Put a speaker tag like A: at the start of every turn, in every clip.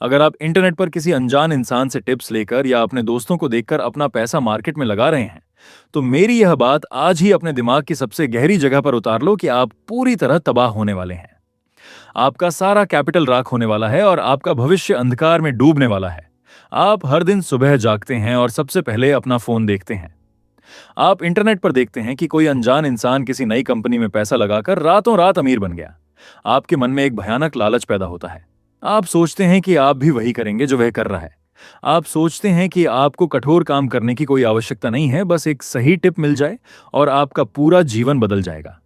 A: अगर आप इंटरनेट पर किसी अनजान इंसान से टिप्स लेकर या अपने दोस्तों को देखकर अपना पैसा मार्केट में लगा रहे हैं, तो मेरी यह बात आज ही अपने दिमाग की सबसे गहरी जगह पर उतार लो कि आप पूरी तरह तबाह होने वाले हैं। आपका सारा कैपिटल राख होने वाला है और आपका भविष्य अंधकार में डूबने वाला है। आप हर दिन सुबह जागते हैं और सबसे पहले अपना फोन देखते हैं। आप इंटरनेट पर देखते हैं कि कोई अनजान इंसान किसी नई कंपनी में पैसा लगाकर रातों रात अमीर बन गया। आपके मन में एक भयानक लालच पैदा होता है। आप सोचते हैं कि आप भी वही करेंगे जो वह कर रहा है। आप सोचते हैं कि आपको कठोर काम करने की कोई आवश्यकता नहीं है, बस एक सही टिप मिल जाए और आपका पूरा जीवन बदल जाएगा।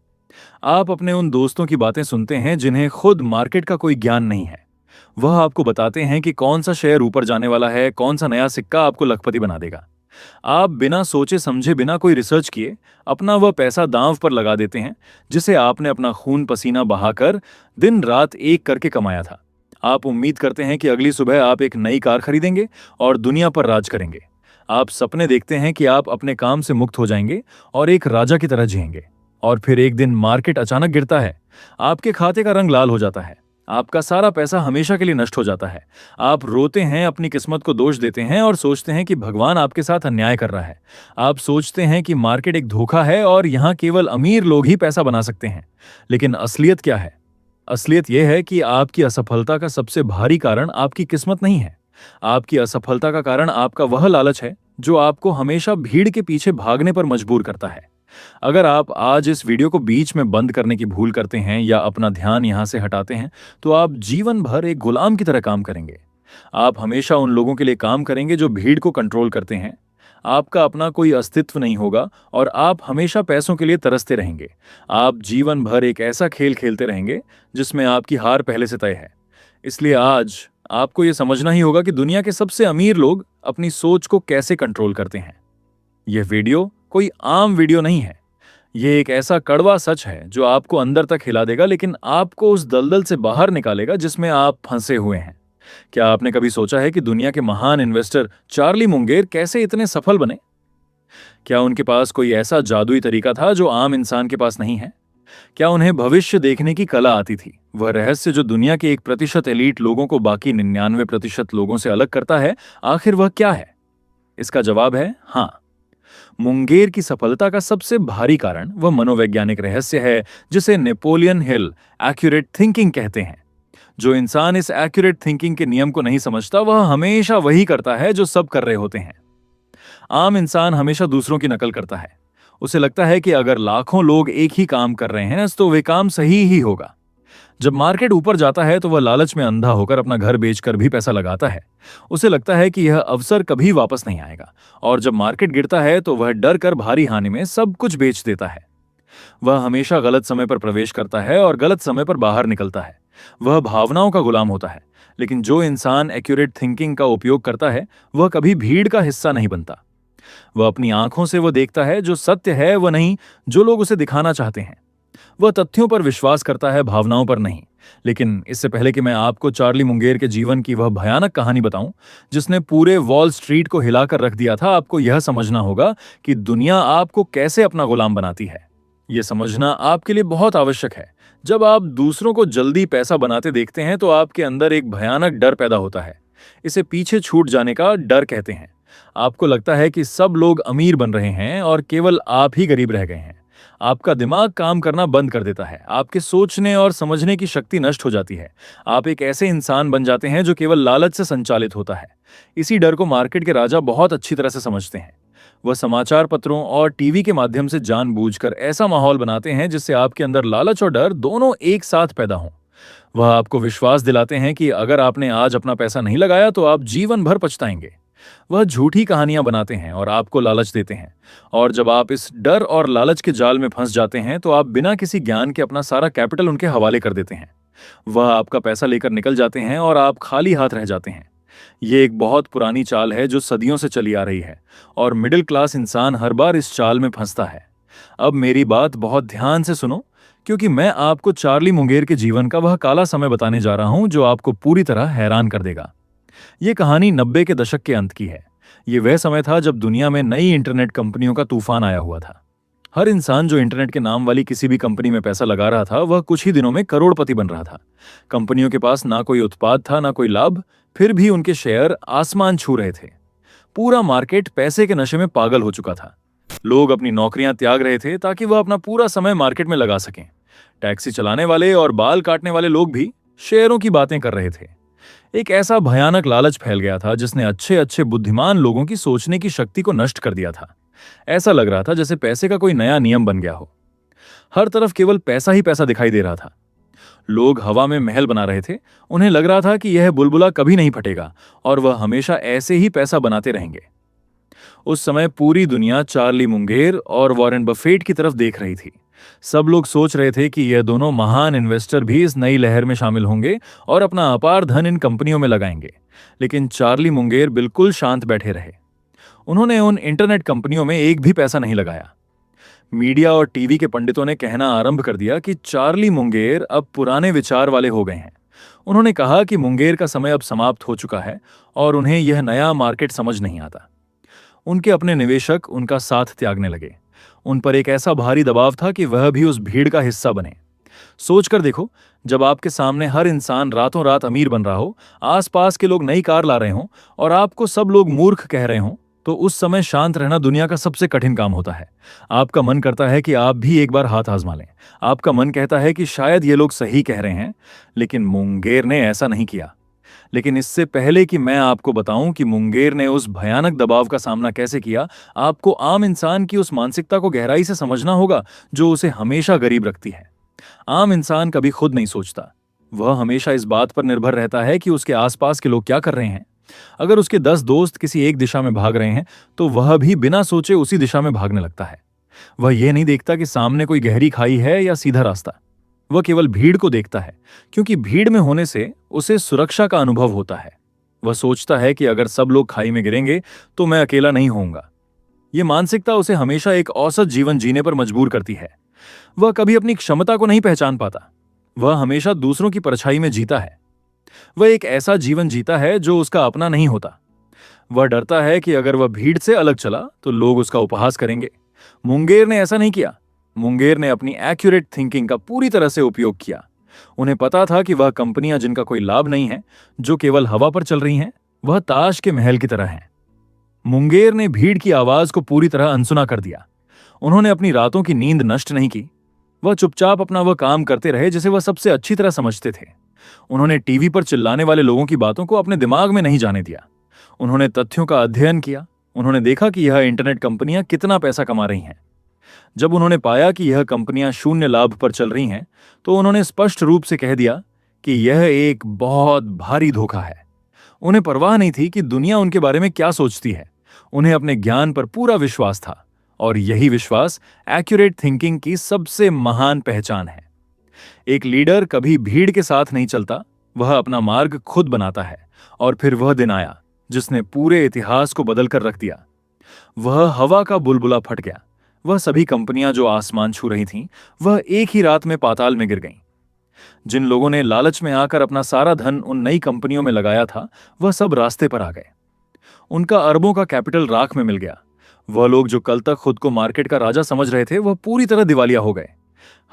A: आप अपने उन दोस्तों की बातें सुनते हैं जिन्हें खुद मार्केट का कोई ज्ञान नहीं है। वह आपको बताते हैं कि कौन सा शेयर ऊपर जाने वाला है, कौन सा नया सिक्का आपको लखपति बना देगा। आप बिना सोचे समझे, बिना कोई रिसर्च किए अपना वह पैसा दांव पर लगा देते हैं जिसे आपने अपना खून पसीना बहाकर दिन रात एक करके कमाया था। आप उम्मीद करते हैं कि अगली सुबह आप एक नई कार खरीदेंगे और दुनिया पर राज करेंगे। आप सपने देखते हैं कि आप अपने काम से मुक्त हो जाएंगे और एक राजा की तरह जिएंगे। और फिर एक दिन मार्केट अचानक गिरता है। आपके खाते का रंग लाल हो जाता है। आपका सारा पैसा हमेशा के लिए नष्ट हो जाता है। आप रोते हैं, अपनी किस्मत को दोष देते हैं और सोचते हैं कि भगवान आपके साथ अन्याय कर रहा है। आप सोचते हैं कि मार्केट एक धोखा है और यहाँ केवल अमीर लोग ही पैसा बना सकते हैं। लेकिन असलियत क्या है? असलियत यह है कि आपकी असफलता का सबसे भारी कारण आपकी किस्मत नहीं है। आपकी असफलता का कारण आपका वह लालच है जो आपको हमेशा भीड़ के पीछे भागने पर मजबूर करता है। अगर आप आज इस वीडियो को बीच में बंद करने की भूल करते हैं या अपना ध्यान यहां से हटाते हैं, तो आप जीवन भर एक गुलाम की तरह काम करेंगे। आप हमेशा उन लोगों के लिए काम करेंगे जो भीड़ को कंट्रोल करते हैं। आपका अपना कोई अस्तित्व नहीं होगा और आप हमेशा पैसों के लिए तरसते रहेंगे। आप जीवन भर एक ऐसा खेल खेलते रहेंगे जिसमें आपकी हार पहले से तय है। इसलिए आज आपको यह समझना ही होगा कि दुनिया के सबसे अमीर लोग अपनी सोच को कैसे कंट्रोल करते हैं। यह वीडियो कोई आम वीडियो नहीं है। यह एक ऐसा कड़वा सच है जो आपको अंदर तक हिला देगा, लेकिन आपको उस दलदल से बाहर निकालेगा जिसमें आप फंसे हुए हैं। क्या आपने कभी सोचा है कि दुनिया के महान इन्वेस्टर चार्ली मुंगेर कैसे इतने सफल बने? क्या उनके पास कोई ऐसा जादुई तरीका था जो आम इंसान के पास नहीं है? क्या उन्हें भविष्य देखने की कला आती थी? वह रहस्य जो दुनिया के 1% एलीट लोगों को बाकी 99% लोगों से अलग करता है, आखिर वह क्या है? इसका जवाब है हाँ। मुंगेर की सफलता का सबसे भारी कारण वह मनोवैज्ञानिक रहस्य है जिसे नेपोलियन हिल एक्यूरेट थिंकिंग कहते हैं। जो इंसान इस एक्यूरेट थिंकिंग के नियम को नहीं समझता, वह हमेशा वही करता है जो सब कर रहे होते हैं। आम इंसान हमेशा दूसरों की नकल करता है। उसे लगता है कि अगर लाखों लोग एक ही काम कर रहे हैं तो वे काम सही ही होगा। जब मार्केट ऊपर जाता है तो वह लालच में अंधा होकर अपना घर बेचकर भी पैसा लगाता है। उसे लगता है कि यह अवसर कभी वापस नहीं आएगा। और जब मार्केट गिरता है तो वह डर कर भारी हानि में सब कुछ बेच देता है। वह हमेशा गलत समय पर प्रवेश करता है और गलत समय पर बाहर निकलता है। वह भावनाओं का गुलाम होता है। लेकिन जो इंसान एक्यूरेट थिंकिंग का उपयोग करता है, वह कभी भीड़ का हिस्सा नहीं बनता। वह अपनी आंखों से वो देखता है जो सत्य है, वह नहीं जो लोग उसे दिखाना चाहते हैं। वह तथ्यों पर विश्वास करता है, भावनाओं पर नहीं। लेकिन इससे पहले कि मैं आपको चार्ली मुंगेर के जीवन की वह भयानक कहानी बताऊं जिसने पूरे वॉल स्ट्रीट को हिलाकर रख दिया था, आपको यह समझना होगा कि दुनिया आपको कैसे अपना गुलाम बनाती है। यह समझना आपके लिए बहुत आवश्यक है। जब आप दूसरों को जल्दी पैसा बनाते देखते हैं तो आपके अंदर एक भयानक डर पैदा होता है। इसे पीछे छूट जाने का डर कहते हैं। आपको लगता है कि सब लोग अमीर बन रहे हैं और केवल आप ही गरीब रह गए हैं। आपका दिमाग काम करना बंद कर देता है। आपके सोचने और समझने की शक्ति नष्ट हो जाती है। आप एक ऐसे इंसान बन जाते हैं जो केवल लालच से संचालित होता है। इसी डर को मार्केट के राजा बहुत अच्छी तरह से समझते हैं। वह समाचार पत्रों और टीवी के माध्यम से जानबूझकर ऐसा माहौल बनाते हैं जिससे आपके अंदर लालच और डर दोनों एक साथ पैदा हों। वह आपको विश्वास दिलाते हैं कि अगर आपने आज अपना पैसा नहीं लगाया तो आप जीवन भर पछताएंगे। वह झूठी कहानियां बनाते हैं और आपको लालच देते हैं। और जब आप इस डर और लालच के जाल में फंस जाते हैं तो आप बिना किसी ज्ञान के अपना सारा कैपिटल उनके हवाले कर देते हैं। वह आपका पैसा लेकर निकल जाते हैं और आप खाली हाथ रह जाते हैं। ये एक बहुत पुरानी चाल है जो सदियों से चली आ रही है और मिडिल क्लास इंसान हर बार इस चाल में फंसता है। अब मेरी बात बहुत ध्यान से सुनो, क्योंकि मैं आपको चार्ली मुंगेर के जीवन का वह काला समय बताने जा रहा हूं जो आपको पूरी तरह हैरान कर देगा। ये कहानी 90 के दशक के अंत की है। ये वह समय था जब दुनिया में नई इंटरनेट कंपनियों का तूफान आया हुआ था। हर इंसान जो इंटरनेट के नाम वाली किसी भी कंपनी में पैसा लगा रहा था वह कुछ ही दिनों में करोड़पति बन रहा था। कंपनियों के पास ना कोई उत्पाद था ना कोई लाभ, फिर भी उनके शेयर आसमान छू रहे थे। पूरा मार्केट पैसे के नशे में पागल हो चुका था। लोग अपनी नौकरियां त्याग रहे थे ताकि वह अपना पूरा समय मार्केट में लगा सकें। टैक्सी चलाने वाले और बाल काटने वाले लोग भी शेयरों की बातें कर रहे थे। एक ऐसा भयानक लालच फैल गया था जिसने अच्छे अच्छे बुद्धिमान लोगों की सोचने की शक्ति को नष्ट कर दिया था। ऐसा लग रहा था जैसे पैसे का कोई नया नियम बन गया हो। हर तरफ केवल पैसा ही पैसा दिखाई दे रहा था। लोग हवा में महल बना रहे थे। उन्हें लग रहा था कि यह बुलबुला कभी नहीं फटेगा और वह हमेशा ऐसे ही पैसा बनाते रहेंगे। उस समय पूरी दुनिया चार्ली मुंगेर और वॉरेन बफेट की तरफ देख रही थी। सब लोग सोच रहे थे कि यह दोनों महान इन्वेस्टर भी इस नई लहर में शामिल होंगे और अपना अपार धन इन कंपनियों में लगाएंगे। लेकिन चार्ली मुंगेर बिल्कुल शांत बैठे रहे। उन्होंने उन इंटरनेट कंपनियों में एक भी पैसा नहीं लगाया। मीडिया और टीवी के पंडितों ने कहना आरंभ कर दिया कि चार्ली मुंगेर अब पुराने विचार वाले हो गए हैं। उन्होंने कहा कि मुंगेर का समय अब समाप्त हो चुका है और उन्हें यह नया मार्केट समझ नहीं आता। उनके अपने निवेशक उनका साथ त्यागने लगे। उन पर एक ऐसा भारी दबाव था कि वह भी उस भीड़ का हिस्सा बने। सोचकर देखो, जब आपके सामने हर इंसान रातों रात अमीर बन रहा हो, आसपास के लोग नई कार ला रहे हों और आपको सब लोग मूर्ख कह रहे हों, तो उस समय शांत रहना दुनिया का सबसे कठिन काम होता है। आपका मन करता है कि आप भी एक बार हाथ आजमा लें। आपका मन कहता है कि शायद ये लोग सही कह रहे हैं, लेकिन मुंगेर ने ऐसा नहीं किया। लेकिन इससे पहले कि मैं आपको बताऊं कि मुंगेर ने उस भयानक दबाव का सामना कैसे किया, आपको आम इंसान की उस मानसिकता को गहराई से समझना होगा जो उसे हमेशा गरीब रखती है। आम इंसान कभी खुद नहीं सोचता। वह हमेशा इस बात पर निर्भर रहता है कि उसके आसपास के लोग क्या कर रहे हैं। अगर उसके 10 दोस्त किसी एक दिशा में भाग रहे हैं तो वह भी बिना सोचे उसी दिशा में भागने लगता है। वह यह नहीं देखता कि सामने कोई गहरी खाई है या सीधा रास्ता। वह केवल भीड़ को देखता है, क्योंकि भीड़ में होने से उसे सुरक्षा का अनुभव होता है। वह सोचता है कि अगर सब लोग खाई में गिरेंगे तो मैं अकेला नहीं होऊंगा। यह मानसिकता उसे हमेशा एक औसत जीवन जीने पर मजबूर करती है। वह कभी अपनी क्षमता को नहीं पहचान पाता। वह हमेशा दूसरों की परछाई में जीता है। वह एक ऐसा जीवन जीता है जो उसका अपना नहीं होता। वह डरता है कि अगर वह भीड़ से अलग चला तो लोग उसका उपहास करेंगे। मुंगेर ने ऐसा नहीं किया। मुंगेर ने अपनी एक्यूरेट थिंकिंग का पूरी तरह से उपयोग किया। उन्हें पता था कि वह कंपनियां जिनका कोई लाभ नहीं है, जो केवल हवा पर चल रही हैं, वह ताश के महल की तरह हैं। मुंगेर ने भीड़ की आवाज को पूरी तरह अनसुना कर दिया। उन्होंने अपनी रातों की नींद नष्ट नहीं की। वह चुपचाप अपना वह काम करते रहे जिसे वह सबसे अच्छी तरह समझते थे। उन्होंने टीवी पर चिल्लाने वाले लोगों की बातों को अपने दिमाग में नहीं जाने दिया। उन्होंने तथ्यों का अध्ययन किया। उन्होंने देखा कि यह इंटरनेट कंपनियां कितना पैसा कमा रही हैं। जब उन्होंने पाया कि यह कंपनियां शून्य लाभ पर चल रही हैं, तो उन्होंने स्पष्ट रूप से कह दिया कि यह एक बहुत भारी धोखा है। उन्हें परवाह नहीं थी कि दुनिया उनके बारे में क्या सोचती है। उन्हें अपने ज्ञान पर पूरा विश्वास था, और यही विश्वास एक्यूरेट थिंकिंग की सबसे महान पहचान है। एक लीडर कभी भीड़ के साथ नहीं चलता, वह अपना मार्ग खुद बनाता है। और फिर वह दिन आया जिसने पूरे इतिहास को बदल कर रख दिया। वह हवा का बुलबुला फट गया। वह सभी कंपनियां जो आसमान छू रही थीं, वह एक ही रात में पाताल में गिर गईं। जिन लोगों ने लालच में आकर अपना सारा धन उन नई कंपनियों में लगाया था, वह सब रास्ते पर आ गए। उनका अरबों का कैपिटल राख में मिल गया। वह लोग जो कल तक खुद को मार्केट का राजा समझ रहे थे, वह पूरी तरह दिवालिया हो गए।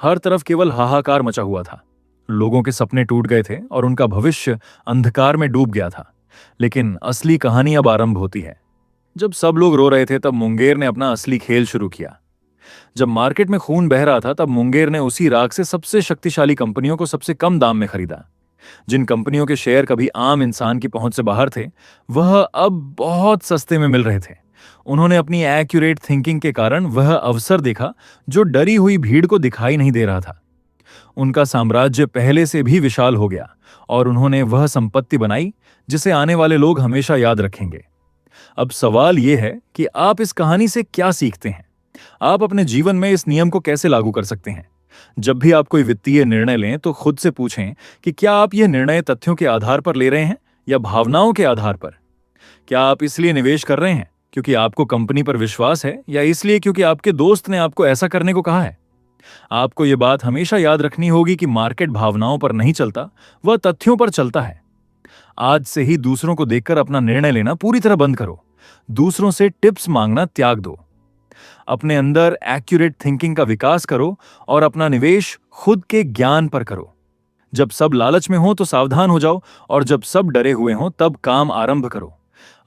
A: हर तरफ केवल हाहाकार मचा हुआ था। लोगों के सपने टूट गए थे और उनका भविष्य अंधकार में डूब गया था। लेकिन असली कहानी अब आरंभ होती है। जब सब लोग रो रहे थे, तब मुंगेर ने अपना असली खेल शुरू किया। जब मार्केट में खून बह रहा था, तब मुंगेर ने उसी राख से सबसे शक्तिशाली कंपनियों को सबसे कम दाम में खरीदा। जिन कंपनियों के शेयर कभी आम इंसान की पहुंच से बाहर थे, वह अब बहुत सस्ते में मिल रहे थे। उन्होंने अपनी एक्यूरेट थिंकिंग के कारण वह अवसर देखा जो डरी हुई भीड़ को दिखाई नहीं दे रहा था। उनका साम्राज्य पहले से भी विशाल हो गया और उन्होंने वह संपत्ति बनाई जिसे आने वाले लोग हमेशा याद रखेंगे। अब सवाल यह है कि आप इस कहानी से क्या सीखते हैं? आप अपने जीवन में इस नियम को कैसे लागू कर सकते हैं? जब भी आप कोई वित्तीय निर्णय लें तो खुद से पूछें कि क्या आप यह निर्णय तथ्यों के आधार पर ले रहे हैं या भावनाओं के आधार पर? क्या आप इसलिए निवेश कर रहे हैं क्योंकि आपको कंपनी पर विश्वास है, या इसलिए क्योंकि आपके दोस्त ने आपको ऐसा करने को कहा है? आपको यह बात हमेशा याद रखनी होगी कि मार्केट भावनाओं पर नहीं चलता, वह तथ्यों पर चलता है। आज से ही दूसरों को देखकर अपना निर्णय लेना पूरी तरह बंद करो। दूसरों से टिप्स मांगना त्याग दो। अपने अंदर एक्यूरेट थिंकिंग का विकास करो और अपना निवेश खुद के ज्ञान पर करो। जब सब लालच में हो तो सावधान हो जाओ, और जब सब डरे हुए हों तब काम आरंभ करो।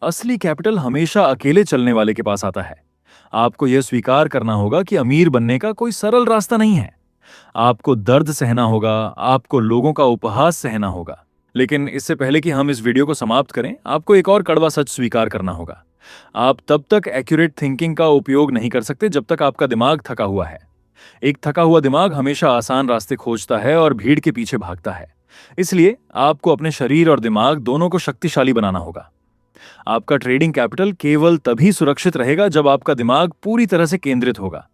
A: असली कैपिटल हमेशा अकेले चलने वाले के पास आता है। आपको यह स्वीकार करना होगा कि अमीर बनने का कोई सरल रास्ता नहीं है। आपको दर्द सहना होगा, आपको लोगों का उपहास सहना होगा। लेकिन इससे पहले कि हम इस वीडियो को समाप्त करें, आपको एक और कड़वा सच स्वीकार करना होगा। आप तब तक एक्यूरेट थिंकिंग का उपयोग नहीं कर सकते जब तक आपका दिमाग थका हुआ है। एक थका हुआ दिमाग हमेशा आसान रास्ते खोजता है और भीड़ के पीछे भागता है। इसलिए आपको अपने शरीर और दिमाग दोनों को शक्तिशाली बनाना होगा। आपका ट्रेडिंग कैपिटल केवल तभी सुरक्षित रहेगा जब आपका दिमाग पूरी तरह से केंद्रित होगा।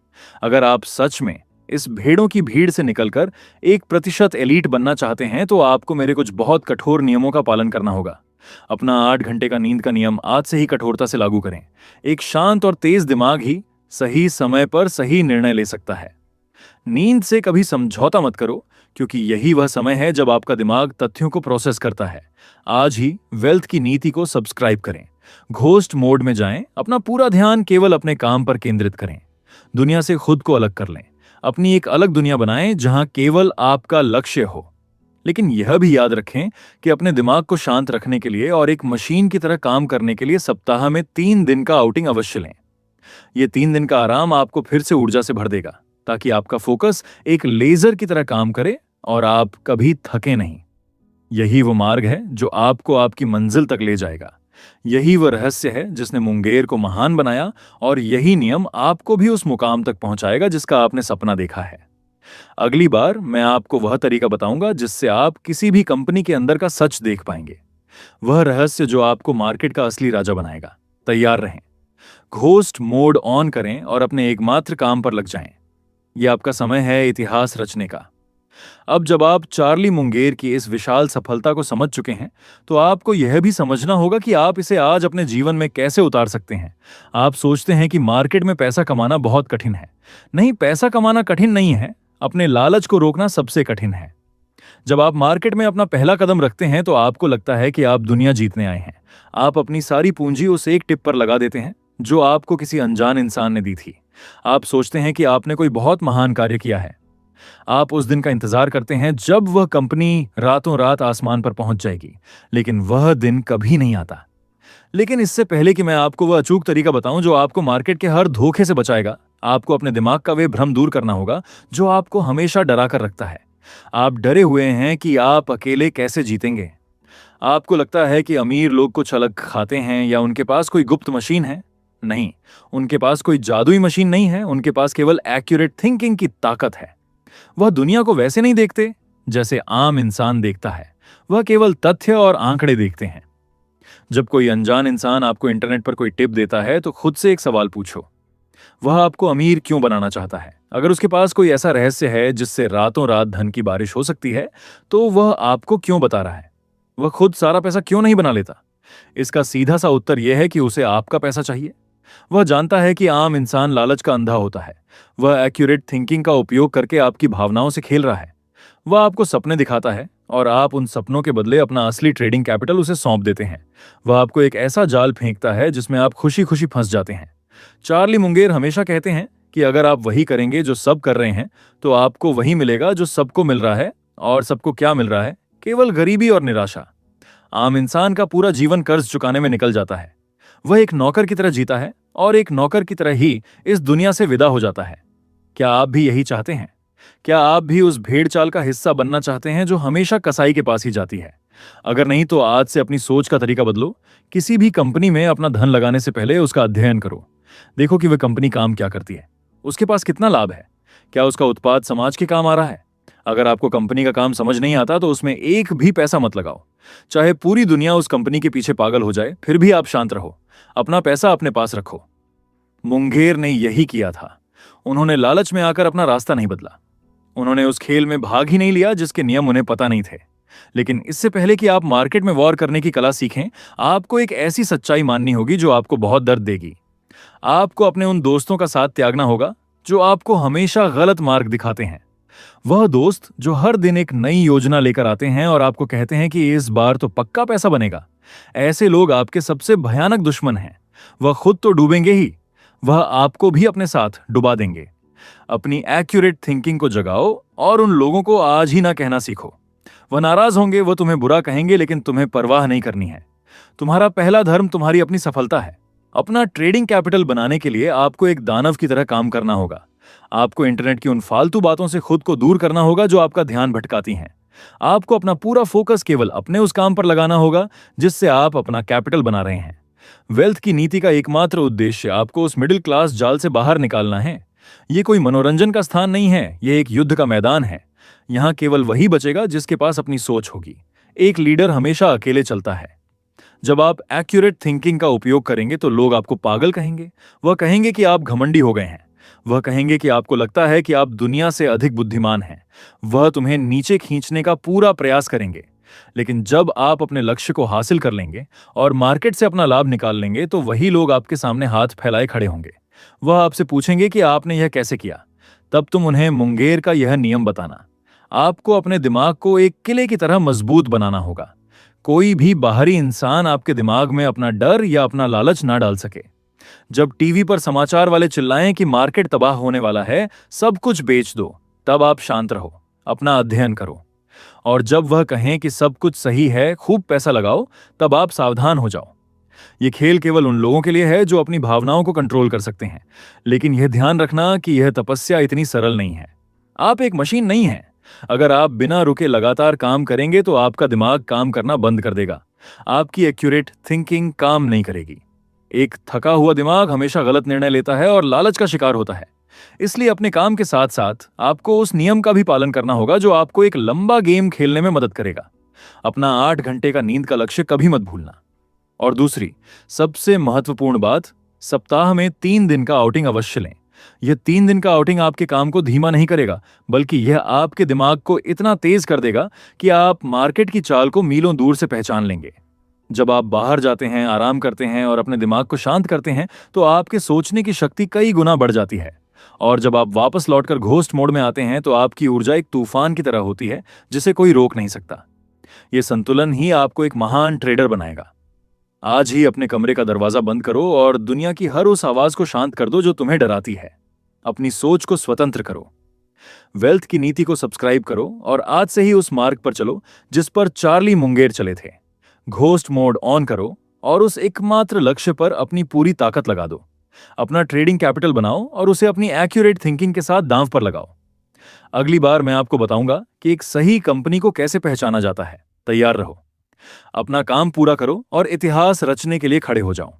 A: अगर आप सच में इस भेड़ों की भीड़ से निकलकर 1% एलीट बनना चाहते हैं तो आपको मेरे कुछ बहुत कठोर नियमों का पालन करना होगा। अपना 8 घंटे का नींद का नियम आज से ही कठोरता से लागू करें। एक शांत और तेज दिमाग ही सही समय पर सही निर्णय ले सकता है। नींद से कभी समझौता मत करो, क्योंकि यही वह समय है जब आपका दिमाग तथ्यों को प्रोसेस करता है। आज ही वेल्थ की नीति को सब्सक्राइब करें। घोस्ट मोड में जाएं, अपना पूरा ध्यान केवल अपने काम पर केंद्रित करें। दुनिया से खुद को अलग कर लें। अपनी एक अलग दुनिया बनाएं जहां केवल आपका लक्ष्य हो। लेकिन यह भी याद रखें कि अपने दिमाग को शांत रखने के लिए और एक मशीन की तरह काम करने के लिए सप्ताह में 3 दिन का आउटिंग अवश्य लें। ये 3 दिन का आराम आपको फिर से ऊर्जा से भर देगा, ताकि आपका फोकस एक लेजर की तरह काम करे और आप कभी थके नहीं। यही वो मार्ग है जो आपको आपकी मंजिल तक ले जाएगा। यही वह रहस्य है जिसने मुंगेर को महान बनाया, और यही नियम आपको भी उस मुकाम तक पहुंचाएगा जिसका आपने सपना देखा है। अगली बार मैं आपको वह तरीका बताऊंगा जिससे आप किसी भी कंपनी के अंदर का सच देख पाएंगे। वह रहस्य जो आपको मार्केट का असली राजा बनाएगा। तैयार रहें। घोस्ट मोड ऑन करें और अपने एकमात्र काम पर लग जाएं। यह आपका समय है इतिहास रचने का। अब जब आप चार्ली मुंगेर की इस विशाल सफलता को समझ चुके हैं, तो आपको यह भी समझना होगा कि आप इसे आज अपने जीवन में कैसे उतार सकते हैं। आप सोचते हैं कि मार्केट में पैसा कमाना बहुत कठिन है। नहीं, पैसा कमाना कठिन नहीं है, अपने लालच को रोकना सबसे कठिन है। जब आप मार्केट में अपना पहला कदम रखते हैं तो आपको लगता है कि आप दुनिया जीतने आए हैं। आप अपनी सारी पूंजी उस एक टिप पर लगा देते हैं जो आपको किसी अनजान इंसान ने दी थी। आप सोचते हैं कि आपने कोई बहुत महान कार्य किया है। आप उस दिन का इंतजार करते हैं जब वह कंपनी रातों रात आसमान पर पहुंच जाएगी, लेकिन वह दिन कभी नहीं आता। लेकिन इससे पहले कि मैं आपको वह अचूक तरीका बताऊं जो आपको मार्केट के हर धोखे से बचाएगा, आपको अपने दिमाग का वे भ्रम दूर करना होगा जो आपको हमेशा डरा कर रखता है। आप डरे हुए हैं कि आप अकेले कैसे जीतेंगे। आपको लगता है कि अमीर लोग कुछ अलग खाते हैं या उनके पास कोई गुप्त मशीन है। नहीं, उनके पास कोई जादुई मशीन नहीं है, उनके पास केवल एक्यूरेट थिंकिंग की ताकत है। वह दुनिया को वैसे नहीं देखते जैसे आम इंसान देखता है। वह केवल तथ्य और आंकड़े देखते हैं। जब कोई अनजान इंसान आपको इंटरनेट पर कोई टिप देता है तो खुद से एक सवाल पूछो, वह आपको अमीर क्यों बनाना चाहता है? अगर उसके पास कोई ऐसा रहस्य है जिससे रातों रात धन की बारिश हो सकती है, तो वह आपको क्यों बता रहा है? वह खुद सारा पैसा क्यों नहीं बना लेता? इसका सीधा सा उत्तर यह है कि उसे आपका पैसा चाहिए। वह जानता है कि आम इंसान लालच का अंधा होता है। वह एक्यूरेट थिंकिंग का उपयोग करके आपकी भावनाओं से खेल रहा है। वह आपको सपने दिखाता है और आप उन सपनों के बदले अपना असली ट्रेडिंग कैपिटल उसे सौंप देते हैं। वह आपको एक ऐसा जाल फेंकता है जिसमें आप खुशी खुशी फंस जाते हैं। चार्ली मुंगेर हमेशा कहते हैं कि अगर आप वही करेंगे जो सब कर रहे हैं, तो आपको वही मिलेगा जो सबको मिल रहा है। और सबको क्या मिल रहा है? केवल गरीबी और निराशा। आम इंसान का पूरा जीवन कर्ज चुकाने में निकल जाता है। वह एक नौकर की तरह जीता है और एक नौकर की तरह ही इस दुनिया से विदा हो जाता है। क्या आप भी यही चाहते हैं? क्या आप भी उस भेड़ चाल का हिस्सा बनना चाहते हैं जो हमेशा कसाई के पास ही जाती है? अगर नहीं तो आज से अपनी सोच का तरीका बदलो। किसी भी कंपनी में अपना धन लगाने से पहले उसका अध्ययन करो। देखो कि वह कंपनी काम क्या करती है, उसके पास कितना लाभ है, क्या उसका उत्पाद समाज के काम आ रहा है। अगर आपको कंपनी का काम समझ नहीं आता तो उसमें एक भी पैसा मत लगाओ। चाहे पूरी दुनिया उस कंपनी के पीछे पागल हो जाए, फिर भी आप शांत रहो। अपना पैसा अपने पास रखो। मुंगेर ने यही किया था। उन्होंने लालच में आकर अपना रास्ता नहीं बदला। उन्होंने उस खेल में भाग ही नहीं लिया जिसके नियम उन्हें पता नहीं थे। लेकिन इससे पहले कि आप मार्केट में वॉर करने की कला सीखें, आपको एक ऐसी सच्चाई माननी होगी जो आपको बहुत दर्द देगी। आपको अपने उन दोस्तों का साथ त्यागना होगा जो आपको हमेशा गलत मार्ग दिखाते हैं। वह दोस्त जो हर दिन एक नई योजना लेकर आते हैं और आपको कहते हैं कि इस बार तो पक्का पैसा बनेगा। ऐसे लोग आपके सबसे भयानक दुश्मन हैं। वह खुद तो डूबेंगे ही, वह आपको भी अपने साथ डुबा देंगे। अपनी एक्यूरेट थिंकिंग को जगाओ और उन लोगों को आज ही ना कहना सीखो। वह नाराज होंगे, वो तुम्हें बुरा कहेंगे, लेकिन तुम्हें परवाह नहीं करनी है। तुम्हारा पहला धर्म तुम्हारी अपनी सफलता है। अपना ट्रेडिंग कैपिटल बनाने के लिए आपको एक दानव की तरह काम करना होगा। आपको इंटरनेट की उन फालतू बातों से खुद को दूर करना होगा जो आपका ध्यान भटकाती हैं। आपको अपना पूरा फोकस केवल अपने उस काम पर लगाना होगा जिससे आप अपना कैपिटल बना रहे हैं। वेल्थ की नीति का एकमात्र उद्देश्य आपको उस मिडिल क्लास जाल से बाहर निकालना है। ये कोई मनोरंजन का स्थान नहीं है, ये एक युद्ध का मैदान है। यहाँ केवल वही बचेगा जिसके पास अपनी सोच होगी। एक लीडर हमेशा अकेले चलता है। जब आप एक्यूरेट थिंकिंग का उपयोग करेंगे तो लोग आपको पागल कहेंगे। वह कहेंगे कि आप घमंडी हो गए हैं। वह कहेंगे कि आपको लगता है कि आप दुनिया से अधिक बुद्धिमान हैं। वह तुम्हें नीचे खींचने का पूरा प्रयास करेंगे। लेकिन जब आप अपने लक्ष्य को हासिल कर लेंगे और मार्केट से अपना लाभ निकाल लेंगे तो वही लोग आपके सामने हाथ फैलाए खड़े होंगे। वह आपसे पूछेंगे कि आपने यह कैसे किया। तब तुम उन्हें मुंगेर का यह नियम बताना। आपको अपने दिमाग को एक किले की तरह मजबूत बनाना होगा। कोई भी बाहरी इंसान आपके दिमाग में अपना डर या अपना लालच ना डाल सके। जब टीवी पर समाचार वाले चिल्लाएं कि मार्केट तबाह होने वाला है, सब कुछ बेच दो, तब आप शांत रहो, अपना अध्ययन करो। और जब वह कहें कि सब कुछ सही है, खूब पैसा लगाओ, तब आप सावधान हो जाओ। ये खेल केवल उन लोगों के लिए है जो अपनी भावनाओं को कंट्रोल कर सकते हैं। लेकिन यह ध्यान रखना कि यह तपस्या इतनी सरल नहीं है। आप एक मशीन नहीं हैं। अगर आप बिना रुके लगातार काम करेंगे तो आपका दिमाग काम करना बंद कर देगा। आपकी एक्यूरेट थिंकिंग काम नहीं करेगी। एक थका हुआ दिमाग हमेशा गलत निर्णय लेता है और लालच का शिकार होता है। इसलिए अपने काम के साथ साथ आपको उस नियम का भी पालन करना होगा जो आपको एक लंबा गेम खेलने में मदद करेगा। अपना 8 घंटे का नींद का लक्ष्य कभी मत भूलना। और दूसरी सबसे महत्वपूर्ण बात, सप्ताह में 3 दिन का आउटिंग अवश्य लें। यह 3 दिन का आउटिंग आपके काम को धीमा नहीं करेगा, बल्कि यह आपके दिमाग को इतना तेज कर देगा कि आप मार्केट की चाल को मीलों दूर से पहचान लेंगे। जब आप बाहर जाते हैं, आराम करते हैं और अपने दिमाग को शांत करते हैं तो आपके सोचने की शक्ति कई गुना बढ़ जाती है। और जब आप वापस लौटकर घोस्ट मोड में आते हैं तो आपकी ऊर्जा एक तूफान की तरह होती है जिसे कोई रोक नहीं सकता। यह संतुलन ही आपको एक महान ट्रेडर बनाएगा। आज ही अपने कमरे का दरवाजा बंद करो और दुनिया की हर उस आवाज को शांत कर दो जो तुम्हें डराती है। अपनी सोच को स्वतंत्र करो। वेल्थ की नीति को सब्सक्राइब करो और आज से ही उस मार्ग पर चलो जिस पर चार्ली मुंगेर चले थे। घोस्ट मोड ऑन करो और उस एकमात्र लक्ष्य पर अपनी पूरी ताकत लगा दो। अपना ट्रेडिंग कैपिटल बनाओ और उसे अपनी एक्यूरेट थिंकिंग के साथ दांव पर लगाओ। अगली बार मैं आपको बताऊंगा कि एक सही कंपनी को कैसे पहचाना जाता है। तैयार रहो, अपना काम पूरा करो और इतिहास रचने के लिए खड़े हो जाओ।